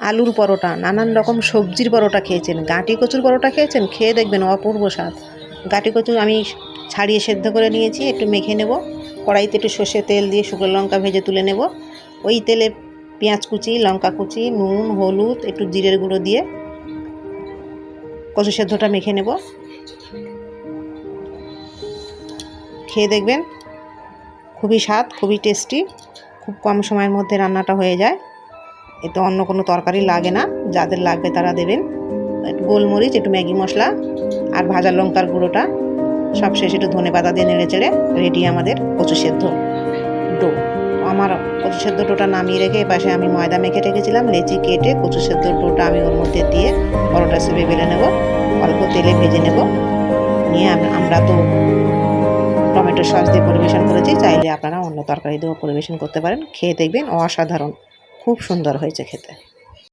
আলুর পরোটা, নানান রকম সবজির পরোটা খেয়েছেন, গাঁটি কচুর পরোটা খেয়েছেন, খেয়ে দেখবেন অপূর্ব স্বাদ। গাঁটি কচু আমি ছাড়িয়ে সেদ্ধ করে নিয়েছি, একটু মেখে নেব। কড়াইতে একটু সর্ষে তেল দিয়ে শুকনো লঙ্কা ভেজে তুলে নেব। ওই তেলে পেঁয়াজ কুচি, লঙ্কা কুচি, নুন, হলুদ, একটু জিরের গুঁড়ো দিয়ে কচু সেদ্ধটা মেখে নেব। খেয়ে দেখবেন খুবই স্বাদ, খুবই টেস্টি, খুব কম সময়ের মধ্যে রান্নাটা হয়ে যায়। এতে অন্য কোনো তরকারি লাগে না, যাদের লাগবে তারা দেবেন। একটু গোলমরিচ, একটু ম্যাগি মশলা আর ভাজা লঙ্কার গুঁড়োটা, সব শেষে একটু ধনেপাতা দিয়ে নেড়ে চেড়ে রেডি আমাদের কচু সেদ্ধ ডো। আমার কচু সেদ্ধ ডোটা নামিয়ে রেখে এপাশে আমি ময়দা মেখে রেখেছিলাম, লেচি কেটে কচু সেদ্ধ ডোটা আমি ওর মধ্যে দিয়ে পরোটা সেবে বেলে নেব, অল্প তেলে ভেজে নেব। নিয়ে আমরা তো টমেটো সস দিয়ে পরিবেশন করেছি, চাইলে আপনারা অন্য তরকারি দিয়েও পরিবেশন করতে পারেন। খেয়ে দেখবেন অসাধারণ, খুব সুন্দর হয়েছে খেতে।